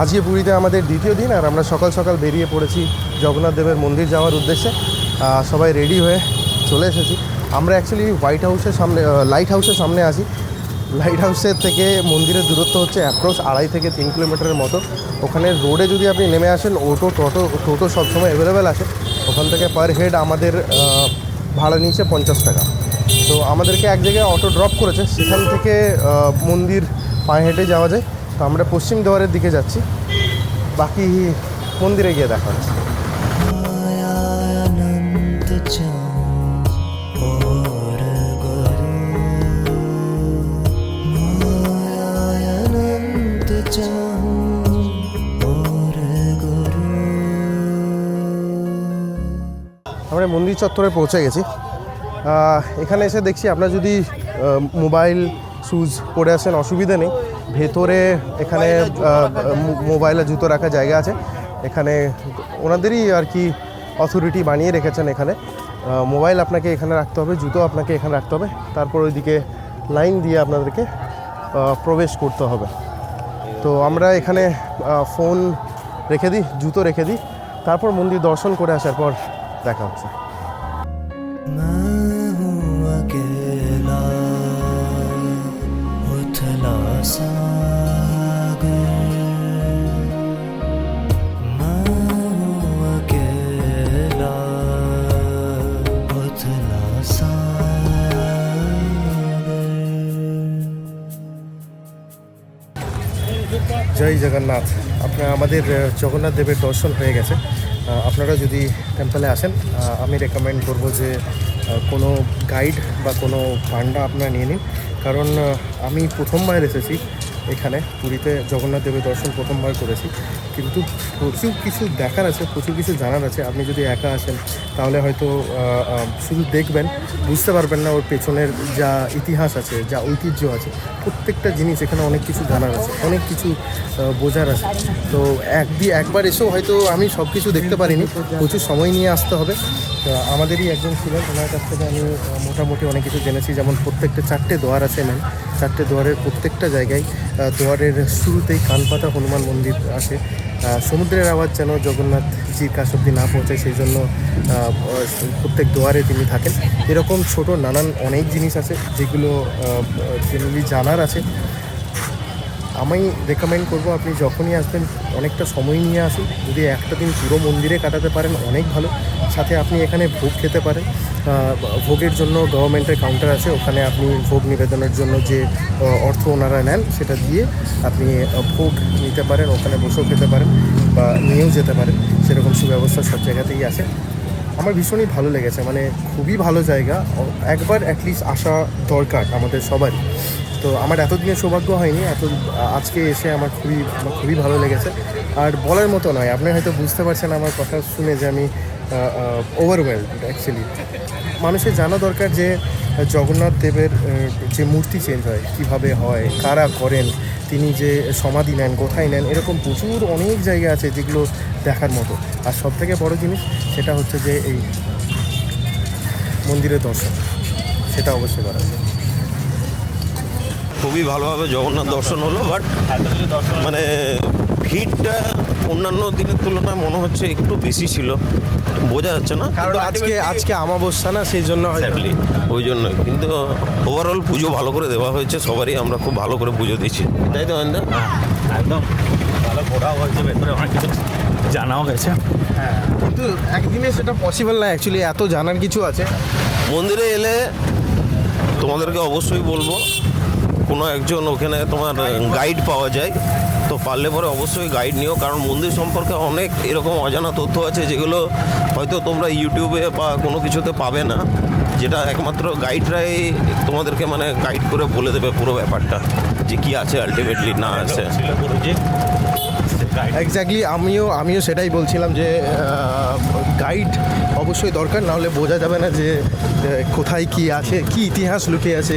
আজকে পুরীতে আমাদের দ্বিতীয় দিন, আর আমরা সকাল সকাল বেরিয়ে পড়েছি জগন্নাথ দেবের মন্দির যাওয়ার উদ্দেশ্যে। সবাই রেডি হয়ে চলে এসেছি। আমরা অ্যাকচুয়ালি হোয়াইট হাউসের সামনে, লাইট হাউসের সামনে আছি। লাইট হাউসের থেকে মন্দিরের দূরত্ব হচ্ছে অ্যাপ্রক্স 2.5 থেকে 3 কিলোমিটারের মতো। ওখানে রোডে যদি আপনি নেমে আসেন, টোটো সবসময় অ্যাভেলেবেল আছে। ওখান থেকে পার হেড আমাদের ভাড়া নিয়েছে 50 টাকা। তো আমাদেরকে এক জায়গায় অটো ড্রপ করেছে, সেখান থেকে মন্দির পায়ে হেঁটে যাওয়া যায়। তো আমরা পশ্চিম দুয়ারের দিকে যাচ্ছি, বাকি মন্দিরে গিয়ে দেখা হচ্ছে। আমরা মন্দির চত্বরে পৌঁছে গেছি। এখানে এসে দেখছি আপনার যদি মোবাইল শুজ পরে আসেন অসুবিধা নেই। ভেতরে এখানে মোবাইল আর জুতো রাখার জায়গা আছে। এখানে ওনাদেরই আর কি অথরিটি বানিয়ে রেখেছেন। এখানে মোবাইল আপনাকে এখানে রাখতে হবে, জুতো আপনাকে এখানে রাখতে হবে, তারপর ওইদিকে লাইন দিয়ে আপনাদেরকে প্রবেশ করতে হবে। তো আমরা এখানে ফোন রেখে দিই, জুতো রেখে দিই, তারপর মন্দির দর্শন করে আসার পর দেখা হচ্ছে। জয় জগন্নাথ। আমাদের জগন্নাথ দেবের দর্শন হয়ে গেছে। আপনারা যদি টেম্পলে আসেন, আমি রেকমেন্ড করব যে কোনো গাইড বা কোনো পান্ডা আপনারা নিয়ে নিন। কারণ আমি প্রথমবার এসেছি এখানে পুরীতে, জগন্নাথ দেবের দর্শন প্রথমবার করেছি, কিন্তু প্রচুর কিছু দেখার আছে, প্রচুর কিছু জানার আছে। আপনি যদি একা আসেন তাহলে হয়তো শুধু দেখবেন, বুঝতে পারবেন না ওর পেছনের যা ইতিহাস আছে, যা ঐতিহ্য আছে, প্রত্যেকটা জিনিস এখানে অনেক কিছু জানার আছে, অনেক কিছু বোঝার আছে। তো একবার এসেও হয়তো আমি সব কিছু দেখতে পারিনি, প্রচুর সময় নিয়ে আসতে হবে। আমাদেরই একজন ছিলেন, ওনার কাছ থেকে আমি মোটামুটি অনেক কিছু জেনেছি। যেমন প্রত্যেকটা 4টে দোয়ার আছে, 4টে দোয়ারের প্রত্যেকটা জায়গায় দোয়ারের শুরুতেই কানপাতা হনুমান মন্দির আছে। সমুদ্রের আওয়াজ যেন জগন্নাথজির কাছ অব্দি না পৌঁছায়, সেই জন্য প্রত্যেক দোয়ারে তিনি থাকেন। এরকম ছোট নানান অনেক জিনিস আছে যেগুলো জেনারেলি জানার আছে। আমি রেকমেন্ড করবো আপনি যখনই আসবেন অনেকটা সময় নিয়ে আসুন। যদি একটা দিন পুরো মন্দিরে কাটাতে পারেন অনেক ভালো। সাথে আপনি এখানে ভোগ খেতে পারেন। ভোগের জন্য গভর্নমেন্টের কাউন্টার আছে, ওখানে আপনি ভোগ নিবেদনের জন্য যে অর্থ ওনারা নেন সেটা দিয়ে আপনি ভোগ নিতে পারেন, ওখানে বসেও খেতে পারেন বা নিয়েও যেতে পারেন। সেরকম সুব্যবস্থা সব জায়গাতেই আছে। আমার ভীষণই ভালো লেগেছে, মানে খুবই ভালো জায়গা। একবার অ্যাটলিস্ট আসা দরকার আমাদের সবারই। তো আমার এতদিনের সৌভাগ্য হয়নি, আজকে এসে আমার খুবই ভালো লেগেছে। আর বলার মতো নয়, আপনি হয়তো বুঝতে পারছেন আমার কথা শুনে যে আমি ওভারওয়েলড। অ্যাকচুয়ালি মানুষের জানা দরকার যে জগন্নাথ দেবের যে মূর্তি চেঞ্জ হয়, কীভাবে হয়, কারা করেন, তিনি যে সমাধি নেন, কোথায় নেন, এরকম প্রচুর অনেক জায়গা আছে যেগুলো দেখার মতো। আর সবথেকে বড় জিনিস সেটা হচ্ছে যে এই মন্দিরের দর্শন, সেটা অবশ্যই করা যায়। খুবই ভালোভাবে জগন্নাথ দর্শন হলো, বাট মানে ভিড়টা অন্যান্য দিনের তুলনায় মনে হচ্ছে একটু বেশি ছিল, বোঝা যাচ্ছে না। কারণ আজকে অমাবস্যা না, সেই জন্য ওই জন্যই। কিন্তু ওভারঅল পুজো ভালো করে দেওয়া হয়েছে সবারই, আমরা খুব ভালো করে পুজো দিচ্ছি, তাই তো অয়ন্দা? একদম ভালো ঘোরাও হয়েছে, ভেতরে অনেক কিছু জানাও গেছে। হ্যাঁ, কিন্তু একদিনে সেটা পসিবল না অ্যাকচুয়ালি, এত জানার কিছু আছে। মন্দিরে এলে তোমাদেরকে অবশ্যই বলবো কোনো একজন ওখানে তোমার গাইড পাওয়া যায়, তো পারলে পরে অবশ্যই গাইড নিও। কারণ মন্দির সম্পর্কে অনেক এরকম অজানা তথ্য আছে যেগুলো হয়তো তোমরা ইউটিউবে বা কোনো কিছুতে পাবে না, যেটা একমাত্র গাইডরাই তোমাদেরকে মানে গাইড করে বলে দেবে পুরো ব্যাপারটা, যে কী আছে আলটিমেটলি না আছে। এক্স্যাক্টলি, আমিও সেটাই বলছিলাম যে গাইড অবশ্যই দরকার, নাহলে বোঝা যাবে না যে কোথায় কি আছে, কি ইতিহাস লুকিয়ে আছে,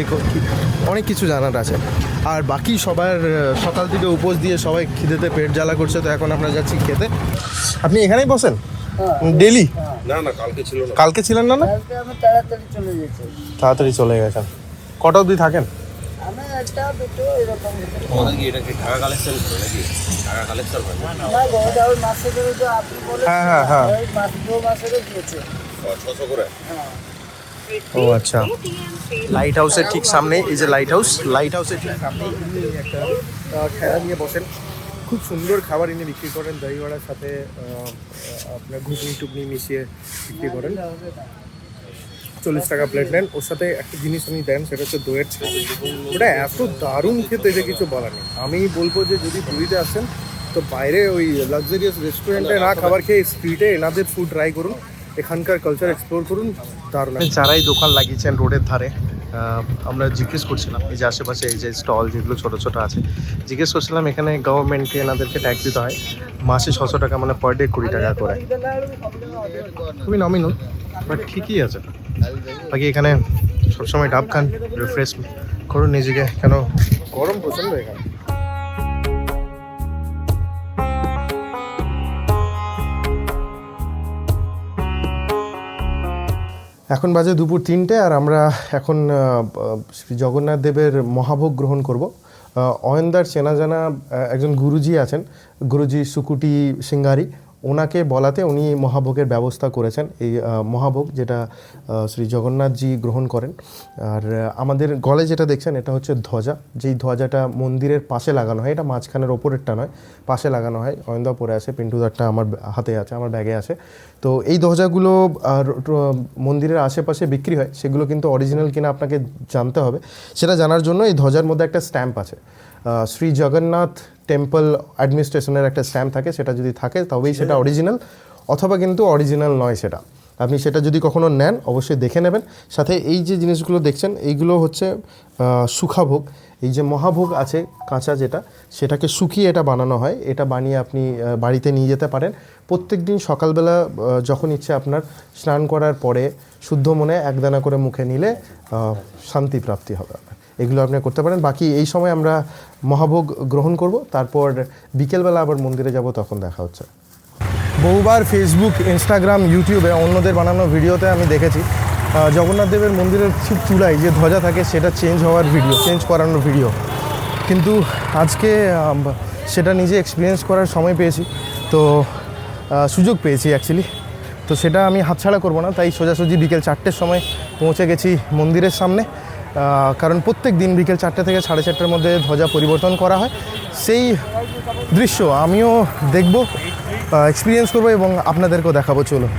অনেক কিছু জানার আছে। আর বাকি সবার সকাল থেকে উপোস দিয়ে সবাই খিদেতে পেট জ্বালা করছে, তো এখন আমরা যাচ্ছি খেতে। আপনি এখানেই বসেন ডেলি? না, কালকে ছিল না। কালকে ছিলেন না? তাড়াতাড়ি চলে গেছে। তাড়াতাড়ি চলে গেছেন। কটা অবধি থাকেন? আমরা একটা দুটো এরকম আমাদের কি এটা কি টাকা কালেকশন করে নাকি টাকা কালেকশন হয় না গো ওই মাসে ধরে যে আপনি বলে হ্যাঁ। ওই মাস 2 মাসেরও দিয়েছে 600 করে ও আচ্ছা, লাইট হাউসের ঠিক সামনে এই যে লাইট হাউসের ঠিক সামনে একটা ঠেলা নিয়ে বসেন, খুব সুন্দর খাবার এনে বিক্রি করেন, দই বড়ার সাথে আপনার ঘুগনি টুগনি মিশিয়ে বিক্রি করেন। 40 টাকা প্লেট নেন, ওর সাথে একটা জিনিস উনি দেন, সেটা হচ্ছে দইয়ের ছানা। ওটা এত দারুণ খেতে যে কিছু বলার নেই। আমি বলবো যে যদি পুরীতে আসেন তো বাইরে ওই লাক্সারিয়াস রেস্টুরেন্টে না খাবার খেয়ে স্ট্রিটে এনাদের ফুড ট্রাই করুন, এখানকার কালচার এক্সপ্লোর করুন, দারুণ। যারাই দোকান লাগিয়েছেন রোডের ধারে, আমরা জিজ্ঞেস করছিলাম এই যে আশেপাশে এই যে স্টল যেগুলো ছোটো ছোটো আছে, জিজ্ঞেস করছিলাম এখানে গভর্নমেন্টকে এনাদেরকে ট্যাক্স দিতে হয় মাসে 600 টাকা, মানে পার ডে 20 টাকা করে, খুবই নমিনাল বাট ঠিকই আছে। বাকি এখানে সবসময় ডাব খান, রিফ্রেশ করুন নিজেকে, কেন গরম প্রচণ্ড এখানে। এখন বাজে দুপুর 3টে আর আমরা এখন শ্রী জগন্নাথ দেবের মহাভোগ গ্রহণ করব। অয়নদার চেনা জানা একজন গুরুজি আছেন, গুরুজি সুকুটি সিঙ্গারি, ওনাকে বলাতে উনি মহাভোগের ব্যবস্থা করেছেন। এই মহাভোগ যেটা শ্রী জগন্নাথজি গ্রহণ করেন। আর আমাদের গলে যেটা দেখছেন এটা হচ্ছে ধ্বজা, যেই ধ্বজাটা মন্দিরের পাশে লাগানো হয়, এটা মাঝখানের ওপরেরটা নয়, পাশে লাগানো হয়। অয়নদা পরে আছে, পিন্টুদারটা আমার হাতে আছে, আমার ব্যাগে আছে। তো এই ধ্বজাগুলো মন্দিরের আশেপাশে বিক্রি হয়, সেগুলো কিন্তু অরিজিনাল কিনা আপনাকে জানতে হবে। সেটা জানার জন্য এই ধ্বজার মধ্যে একটা স্ট্যাম্প আছে, শ্রী জগন্নাথ টেম্পল অ্যাডমিনিস্ট্রেশনের একটা স্ট্যাম্প থাকে, সেটা যদি থাকে তবেই সেটা অরিজিনাল, অথবা কিন্তু অরিজিনাল নয় সেটা। আপনি সেটা যদি কখনো নেন অবশ্যই দেখে নেবেন। সাথে এই যে জিনিসগুলো দেখছেন এইগুলো হচ্ছে সুখাভোগ। এই যে মহাভোগ আছে কাঁচা যেটা, সেটাকে শুকিয়ে এটা বানানো হয়। এটা বানিয়ে আপনি বাড়িতে নিয়ে যেতে পারেন। প্রত্যেক দিন সকালবেলা যখন ইচ্ছে আপনার স্নান করার পরে শুদ্ধ মনে একদানা করে মুখে নিলে শান্তি প্রাপ্তি হবে। এগুলো আপনি করতে পারেন। বাকি এই সময় আমরা মহাভোগ গ্রহণ করব, তারপর বিকেলবেলা আবার মন্দিরে যাব, তখন দেখা হচ্ছে। বহুবার ফেসবুক, ইনস্টাগ্রাম, ইউটিউবে অন্যদের বানানো ভিডিওতে আমি দেখেছি জগন্নাথ দেবের মন্দিরের ঠিক চূড়ায় যে ধ্বজা থাকে সেটা চেঞ্জ হওয়ার ভিডিও, চেঞ্জ করানোর ভিডিও, কিন্তু আজকে সেটা নিজে এক্সপিরিয়েন্স করার সময় পেয়েছি, তো সুযোগ পেয়েছি অ্যাকচুয়ালি। তো সেটা আমি হাতছাড়া করব না, তাই সোজাসুজি বিকেল 4টের সময় পৌঁছে গেছি মন্দিরের সামনে। কারণ প্রত্যেক দিন বিকেল 4টে থেকে 4:30-র মধ্যে ধ্বজা পরিবর্তন করা হয়। সেই দৃশ্য আমিও দেখব, এক্সপিরিয়েন্স করব এবং আপনাদেরকেও দেখাবো। চলো।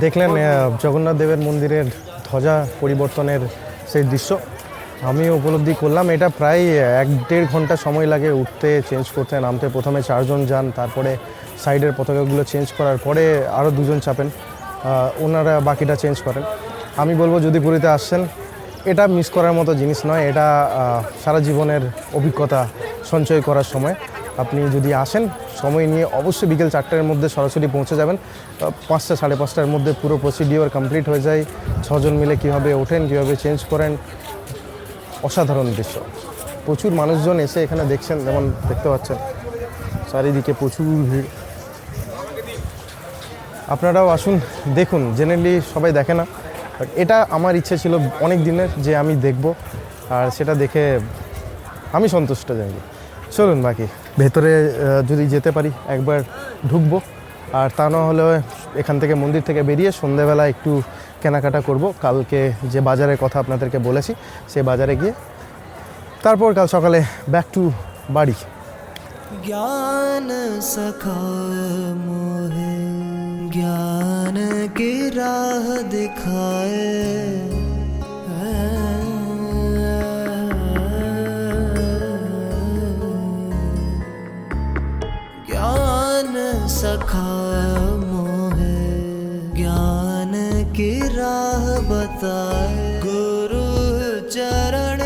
দেখলেন জগন্নাথ দেবের মন্দিরের ধ্বজা পরিবর্তনের সেই দৃশ্য, আমি উপলব্ধি করলাম। এটা প্রায় 1-1.5 ঘন্টা সময় লাগে উঠতে, চেঞ্জ করতে, নামতে। প্রথমে 4 জন যান, তারপরে সাইডের পতাকাগুলো চেঞ্জ করার পরে আরও 2 জন চাপেন, ওনারা বাকিটা চেঞ্জ করেন। আমি বলবো যদি পুরীতে আসছেন, এটা মিস করার মতো জিনিস নয়। এটা সারা জীবনের অভিজ্ঞতা সঞ্চয় করার সময়। আপনি যদি আসেন সময় নিয়ে, অবশ্যই বিকেল 4টার মধ্যে সরাসরি পৌঁছে যাবেন। 5টা 5:30-র মধ্যে পুরো প্রসিডিওর কমপ্লিট হয়ে যায়। 6 জন মিলে কীভাবে ওঠেন, কীভাবে চেঞ্জ করেন, অসাধারণ দৃশ্য। প্রচুর মানুষজন এসে এখানে দেখছেন, যেমন দেখতে পাচ্ছেন চারিদিকে প্রচুর ভিড়। আপনারাও আসুন, দেখুন। জেনারেলি সবাই দেখে না, বাট এটা আমার ইচ্ছে ছিল অনেক দিনের যে আমি দেখব, আর সেটা দেখে আমি সন্তুষ্ট জানি। চলুন বাকি ভেতরে যদি যেতে পারি একবার ঢুকবো, আর তা না হলে এখান থেকে মন্দির থেকে বেরিয়ে সন্ধ্যেবেলা একটু কেনাকাটা করব। কালকে যে বাজারের কথা আপনাদেরকে বলেছি, সেই বাজারে গিয়ে তারপর কাল সকালে ব্যাক টু বাড়ি। ज्ञान सखाए मोहे ज्ञान की राह दिखाए ज्ञान सखाए मोहे ज्ञान की राह बताए गुरु चरण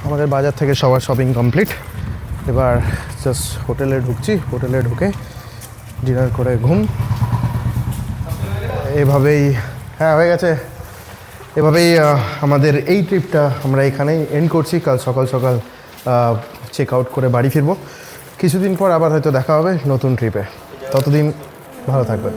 আমাদের বাজার থেকে সবার শপিং কমপ্লিট। এবার জাস্ট হোটেলে ঢুকছি। হোটেলে ঢুকে ডিনার করে ঘুম। এভাবেই হ্যাঁ হয়ে গেছে। এভাবেই আমাদের এই ট্রিপটা আমরা এখানেই এন্ড করছি। কাল সকাল সকাল চেক আউট করে বাড়ি ফিরবো। কিছুদিন পর আবার হয়তো দেখা হবে নতুন ট্রিপে। ততদিন ভালো থাকবেন।